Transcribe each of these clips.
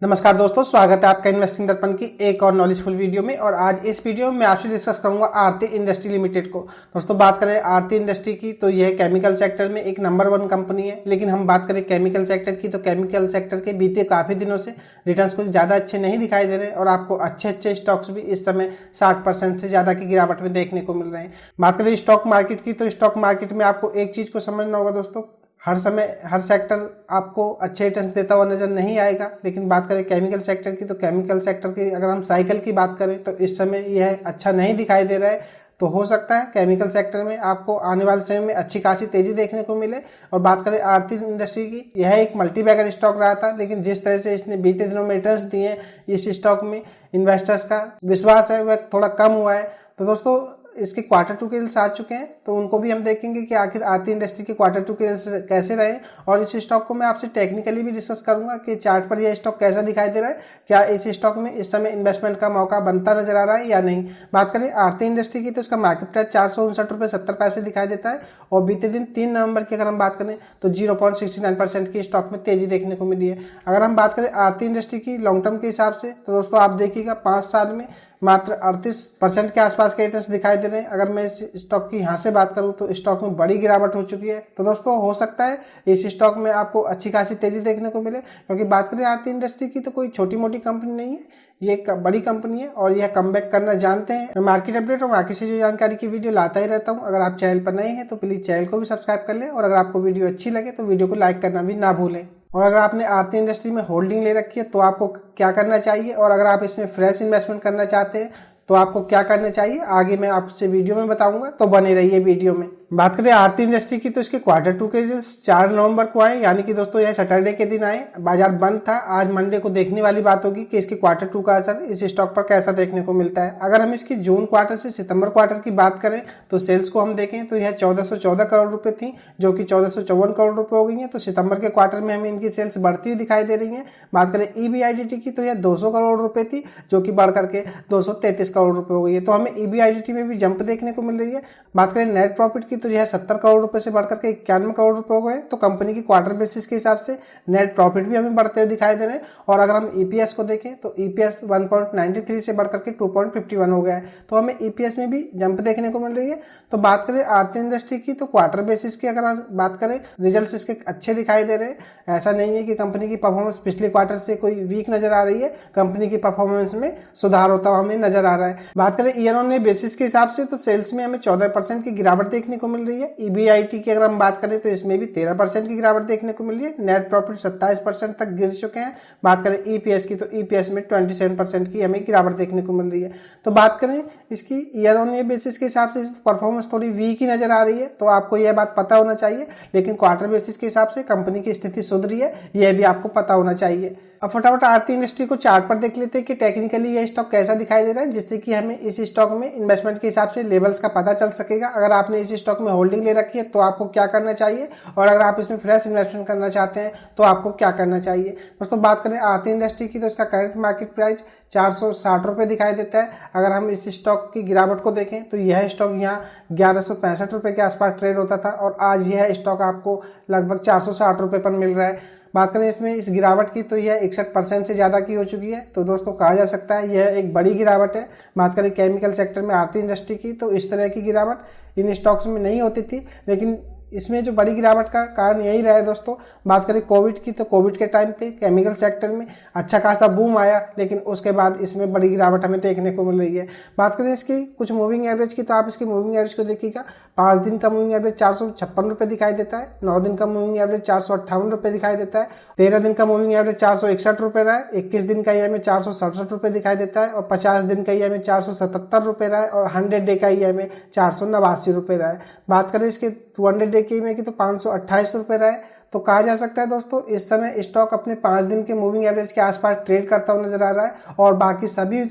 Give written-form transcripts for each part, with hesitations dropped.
नमस्कार दोस्तों, स्वागत है आपका इन्वेस्टिंग दर्पण की एक और नॉलेजफुल वीडियो में। और आज इस वीडियो में मैं आपसे डिस्कस करूंगा आरती इंडस्ट्री लिमिटेड को। दोस्तों बात करें आरती इंडस्ट्री की तो यह केमिकल सेक्टर में एक नंबर 1 कंपनी है। लेकिन हम बात करें केमिकल सेक्टर की तो केमिकल सेक्टर के बीते काफ़ी दिनों से रिटर्न्स कुछ ज़्यादा अच्छे नहीं दिखाई दे रहे और आपको अच्छे स्टॉक्स भी इस समय 60% से ज़्यादा की गिरावट में देखने को मिल रहे हैं। बात करें स्टॉक मार्केट की तो स्टॉक मार्केट में आपको एक चीज़ को समझना होगा दोस्तों, हर समय हर सेक्टर आपको अच्छे रिटर्न्स देता हुआ नजर नहीं आएगा। लेकिन बात करें केमिकल सेक्टर की तो केमिकल सेक्टर की अगर हम साइकिल की बात करें तो इस समय यह अच्छा नहीं दिखाई दे रहा है। तो हो सकता है केमिकल सेक्टर में आपको आने वाले समय में अच्छी खासी तेजी देखने को मिले। और बात करें आरती इंडस्ट्री की, यह एक मल्टी बैगर स्टॉक रहा था, लेकिन जिस तरह से इसने बीते दिनों में रिटर्न्स दिए इस स्टॉक में इन्वेस्टर्स का विश्वास है वह थोड़ा कम हुआ है। तो दोस्तों इसके क्वार्टर 2 के रिजल्ट्स आ चुके हैं तो उनको भी हम देखेंगे कि आखिर आरती इंडस्ट्री के क्वार्टर 2 के रिजल्ट्स कैसे रहे। और इस स्टॉक को मैं आपसे टेक्निकली भी डिस्कस करूंगा कि चार्ट पर यह स्टॉक कैसा दिखाई दे रहा है, क्या इस स्टॉक में इस समय इन्वेस्टमेंट का मौका बनता नजर आ रहा है या नहीं। बात करें आरती इंडस्ट्री की तो इसका मार्केट प्राइस 459 रुपये 70 पैसे दिखाई देता है। और बीते दिन 3 नवंबर की अगर हम बात करें तो 0.69% की स्टॉक में तेजी देखने को मिली है। अगर हम बात करें आरती इंडस्ट्री की लॉन्ग टर्म के हिसाब से तो दोस्तों आप देखिएगा 5 साल में मात्र 38% के आसपास के रिटर्न्स दिखाई दे रहे हैं। अगर मैं इस स्टॉक की यहाँ से बात करूँ तो स्टॉक में बड़ी गिरावट हो चुकी है। तो दोस्तों हो सकता है इस स्टॉक में आपको अच्छी खासी तेजी देखने को मिले, क्योंकि बात करें आरती इंडस्ट्री की तो कोई छोटी मोटी कंपनी नहीं है, ये एक बड़ी कंपनी है और यह कमबैक करना जानते हैं। मैं मार्केट अपडेट और बाकी से जो जानकारी की वीडियो लाता ही रहता हूँ। अगर आप चैनल पर नए हैं तो प्लीज चैनल को भी सब्सक्राइब कर लें और अगर आपको वीडियो अच्छी लगे तो वीडियो को लाइक करना भी ना भूलें। और अगर आपने आरती इंडस्ट्री में होल्डिंग ले रखी है तो आपको क्या करना चाहिए, और अगर आप इसमें फ्रेश इन्वेस्टमेंट करना चाहते हैं तो आपको क्या करना चाहिए, आगे मैं आपसे वीडियो में बताऊंगा, तो बने रहिए वीडियो में। बात करें आरती इंडस्ट्री की तो इसके क्वार्टर 2 के रिजल्ट्स 4 नवंबर को आए, यानी कि दोस्तों यह सैटरडे के दिन आए। बाजार बंद था, आज मंडे को देखने वाली बात होगी कि इसके क्वार्टर 2 का असर इस स्टॉक पर कैसा देखने को मिलता है। अगर हम इसकी जून क्वार्टर से सितंबर क्वार्टर की बात करें तो सेल्स को हम देखें तो यह 1414 करोड़ रुपए थी, जो कि 1454 करोड़ रुपए हो गई है। तो सितंबर के क्वार्टर में हमें इनकी सेल्स बढ़ती हुई दिखाई दे रही है। बात करें EBIDT की तो यह 200 करोड़ रुपए थी, जो कि बढ़ करके 233 करोड़ रुपए हो गई है। तो हमें EBIDT में भी जंप देखने को मिल रही है। बात करें नेट प्रॉफिट की तो यह 70 करोड़ रुपए से बढ़कर के 91 करोड़ रुपए हो गए। तो कंपनी की क्वार्टर बेसिस के हिसाब से नेट प्रॉफिट भी हमें बढ़ते हुए दिखाई दे रहे हैं। और अगर हम EPS को देखें तो EPS 1.93 से बढ़कर के 2.51 हो गया है। तो हमें EPS में भी जंप देखने को मिल रही है। तो बात करें आरती इंडस्ट्री की तो क्वार्टर बेसिस की अगर बात करें रिजल्ट्स इसके अच्छे दिखाई दे रहे हैं। ऐसा नहीं है कि कंपनी की परफॉर्मेंस पिछले क्वार्टर से कोई वीक नजर आ रही है, कंपनी की परफॉर्मेंस में सुधार होता हुआ हमें नजर आ रहा है। बात करें ईयर ऑन ईयर बेसिस के हिसाब से तो सेल्स में हमें 14% की गिरावट देखने को मिल रही है। EBIT की अगर हम बात करें तो इसमें भी 13% की गिरावट देखने को मिल रही है। नेट प्रॉफिट 27% तक गिर चुके हैं। बात करें EPS की तो EPS में 27% की हमें गिरावट देखने को मिल रही है। तो बात करें इसकी ईयर ऑन ईयर बेसिस के हिसाब से परफॉर्मेंस थोड़ी वीक ही नजर आ रही है, तो आपको यह बात पता होना चाहिए। लेकिन क्वार्टर बेसिस के हिसाब से कंपनी की स्थिति सुधरी है, यह भी आपको पता होना चाहिए। अब फटाफट आरती इंडस्ट्री को चार्ट पर देख लेते हैं कि टेक्निकली यह स्टॉक कैसा दिखाई दे रहा है, जिससे कि हमें इस स्टॉक में इन्वेस्टमेंट के हिसाब से लेवल्स का पता चल सकेगा। अगर आपने इस स्टॉक में होल्डिंग ले रखी है तो आपको क्या करना चाहिए, और अगर आप इसमें फ्रेश इन्वेस्टमेंट करना चाहते हैं तो आपको क्या करना चाहिए। दोस्तों बात करें आरती इंडस्ट्री की तो इसका करंट मार्केट प्राइस 460 रुपये दिखाई देता है। अगर हम इस स्टॉक की गिरावट को देखें तो यह स्टॉक यहाँ 1165 रुपये के आसपास ट्रेड होता था और आज यह स्टॉक आपको लगभग 460 रुपये पर मिल रहा है। बात करें इसमें इस गिरावट की तो यह 61% से ज़्यादा की हो चुकी है। तो दोस्तों कहा जा सकता है यह एक बड़ी गिरावट है। बात करें केमिकल सेक्टर में आरती इंडस्ट्री की तो इस तरह की गिरावट इन स्टॉक्स में नहीं होती थी, लेकिन इसमें जो बड़ी गिरावट का कारण यही रहा है दोस्तों। बात करें कोविड की तो कोविड के टाइम पे केमिकल सेक्टर में अच्छा खासा बूम आया, लेकिन उसके बाद इसमें बड़ी गिरावट हमें देखने को मिल रही है। बात करें इसकी कुछ मूविंग एवरेज की तो आप इसकी मूविंग एवरेज को देखिएगा। 5 दिन का मूविंग एवरेज 456 रुपये दिखाई देता है, 9 दिन का मूविंग एवरेज 458 रुपये दिखाई देता है, 13 दिन का मूविंग एवरेज 461 रुपये रहा है, 21 दिन का हमें 467 रुपये दिखाई देता है और 50 दिन का हमें 477 रुपये रहा है और 100 डे का हमें 489 रुपये रहा है। बात करें इसके 200 डे की में की तो 528 रुपये रहा है। तो कहा जा सकता है दोस्तों इस समय स्टॉक अपने 5 दिन के मूविंग एवरेज के आसपास ट्रेड करता हुआ नजर आ रहा है और बाकी सभी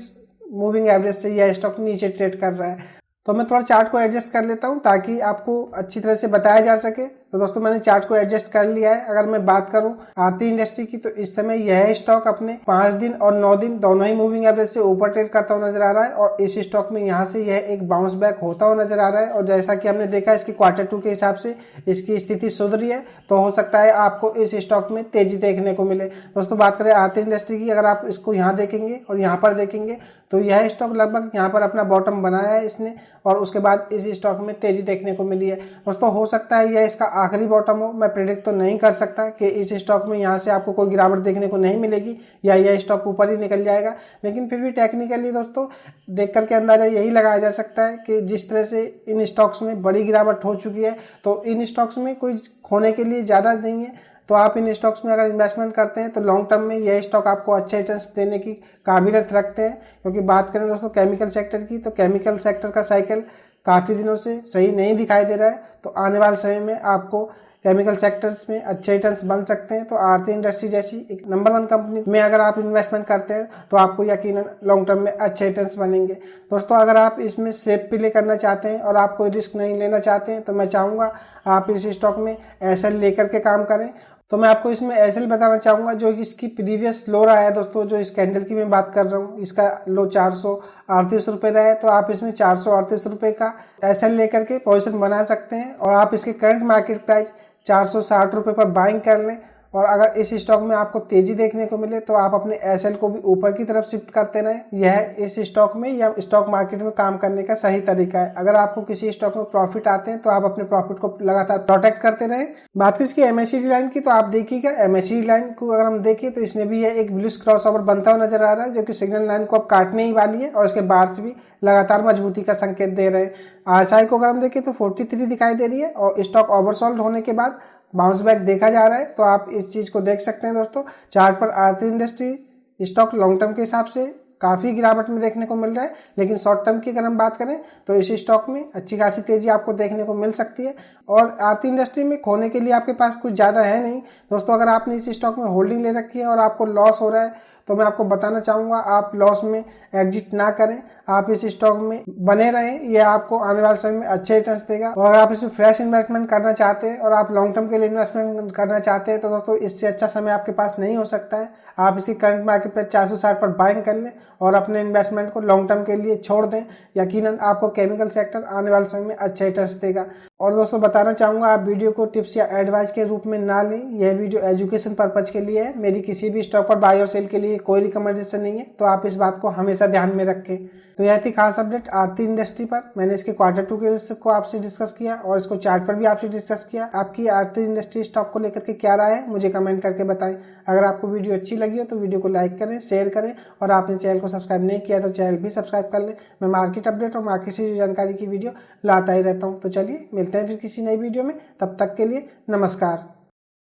मूविंग एवरेज से यह स्टॉक नीचे ट्रेड कर रहा है। तो मैं थोड़ा चार्ट को एडजस्ट कर लेता हूं ताकि आपको अच्छी तरह से बताया जा सके। तो दोस्तों मैंने चार्ट को एडजस्ट कर लिया है। अगर मैं बात करूं आरती इंडस्ट्री की, तो इस समय यह स्टॉक अपने 5 दिन और 9 दिन दोनों ही मूविंग एवरेज से ऊपर ट्रेड करता हुआ नजर आ रहा है और इस स्टॉक में यहाँ से यह एक बाउंस बैक होता हुआ नजर आ रहा है। और जैसा कि हमने देखा इसकी Q2 के हिसाब से इसकी स्थिति सुधर रही है, तो हो सकता है आपको इस स्टॉक में तेजी देखने को मिले। दोस्तों बात करें आरती इंडस्ट्री की, अगर आप इसको यहाँ देखेंगे और यहाँ पर देखेंगे तो यह स्टॉक लगभग यहाँ पर अपना बॉटम बनाया है इसने और उसके बाद इस स्टॉक में तेजी देखने को मिली है। दोस्तों हो सकता है यह इसका आखिरी बॉटम हो, मैं प्रेडिक्ट तो नहीं कर सकता कि इस स्टॉक में यहाँ से आपको कोई गिरावट देखने को नहीं मिलेगी या यह स्टॉक ऊपर ही निकल जाएगा, लेकिन फिर भी टेक्निकली दोस्तों देख करके अंदाजा यही लगाया जा सकता है कि जिस तरह से इन स्टॉक्स में बड़ी गिरावट हो चुकी है, तो इन स्टॉक्स में कोई खोने के लिए ज़्यादा नहीं है। तो आप इन स्टॉक्स में अगर इन्वेस्टमेंट करते हैं तो लॉन्ग टर्म में यह स्टॉक आपको अच्छे रिटर्न्स देने की काबिलियत रखते हैं। क्योंकि बात करें दोस्तों केमिकल सेक्टर की, तो केमिकल सेक्टर का साइकिल काफ़ी दिनों से सही नहीं दिखाई दे रहा है, तो आने वाले समय में आपको केमिकल सेक्टर्स में अच्छे रिटर्न्स बन सकते हैं। तो आरती इंडस्ट्री जैसी एक नंबर 1 कंपनी में अगर आप इन्वेस्टमेंट करते हैं तो आपको यकीनन लॉन्ग टर्म में अच्छे रिटर्न्स बनेंगे। दोस्तों अगर आप इसमें सेफ प्ले करना चाहते हैं और आप कोई रिस्क नहीं लेना चाहते हैं, तो मैं चाहूँगा आप इस स्टॉक में एसएल लेकर के काम करें। तो मैं आपको इसमें एसएल बताना चाहूँगा जो इसकी प्रीवियस लो रहा है दोस्तों, जो इस कैंडल की मैं बात कर रहा हूँ, इसका लो 438 रुपये रहा है। तो आप इसमें 438 रुपये का एसएल लेकर के पोजीशन बना सकते हैं और आप इसके करंट मार्केट प्राइस 460 रुपये पर बाइंग कर लें। और अगर इस स्टॉक में आपको तेजी देखने को मिले तो आप अपने एसएल को भी ऊपर की तरफ शिफ्ट करते रहें। यह इस स्टॉक में या स्टॉक मार्केट में काम करने का सही तरीका है। अगर आपको किसी स्टॉक में प्रॉफिट आते हैं तो आप अपने प्रॉफिट को लगातार प्रोटेक्ट करते रहें। बात करें इसकी एमएसीडी लाइन की, तो आप देखिएगा एमएसीडी लाइन को अगर हम देखें तो इसमें भी यह एक ब्लूइश क्रॉसओवर बनता हुआ नजर आ रहा है, जो कि सिग्नल लाइन को अब काटने ही वाली है और इसके बार्स भी लगातार मजबूती का संकेत दे रहे हैं। आरएसआई को अगर हम देखें तो 43 दिखाई दे रही है और स्टॉक ओवरसोल्ड होने के बाद बाउंस बैक देखा जा रहा है। तो आप इस चीज़ को देख सकते हैं दोस्तों। चार्ट पर आरती इंडस्ट्री स्टॉक लॉन्ग टर्म के हिसाब से काफ़ी गिरावट में देखने को मिल रहा है, लेकिन शॉर्ट टर्म की अगर हम बात करें तो इस स्टॉक में अच्छी खासी तेजी आपको देखने को मिल सकती है। और आरती इंडस्ट्री में खोने के लिए आपके पास कुछ ज़्यादा है नहीं दोस्तों। अगर आपने इस स्टॉक में होल्डिंग ले रखी है और आपको लॉस हो रहा है, तो मैं आपको बताना चाहूँगा आप लॉस में एग्जिट ना करें, आप इस स्टॉक में बने रहें। ये आपको आने वाले समय में अच्छे रिटर्न्स देगा। और अगर आप इसमें फ्रेश इन्वेस्टमेंट करना चाहते हैं और आप लॉन्ग टर्म के लिए इन्वेस्टमेंट करना चाहते हैं, तो दोस्तों इससे अच्छा समय आपके पास नहीं हो सकता है। आप इसकी करंट मार्केट पर 460 पर बाइंग कर लें और अपने इन्वेस्टमेंट को लॉन्ग टर्म के लिए छोड़ दें। यकीनन आपको केमिकल सेक्टर आने वाले समय में अच्छे रिटर्न्स देगा। और दोस्तों बताना चाहूँगा आप वीडियो को टिप्स या एडवाइस के रूप में ना लें। यह वीडियो एजुकेशन पर्पज के लिए है, मेरी किसी भी स्टॉक पर बाय और सेल के लिए कोई रिकमेंडेशन नहीं है। तो आप इस बात को हमेशा ध्यान में रखें। तो यह थी खास अपडेट आरती इंडस्ट्री पर। मैंने इसके Q2 के रिजल्ट को आपसे डिस्कस किया और इसको चार्ट पर भी आपसे डिस्कस किया। आपकी आरती इंडस्ट्री स्टॉक को लेकर के क्या राय है मुझे कमेंट करके बताएं। अगर आपको वीडियो अच्छी लगी हो तो वीडियो को लाइक करें, शेयर करें और आपने चैनल को सब्सक्राइब नहीं किया तो चैनल भी सब्सक्राइब कर लें। मैं मार्केट अपडेट और मार्केट से जानकारी की वीडियो लाता ही रहता हूँ। तो चलिए मिलते हैं फिर किसी नई वीडियो में, तब तक के लिए नमस्कार।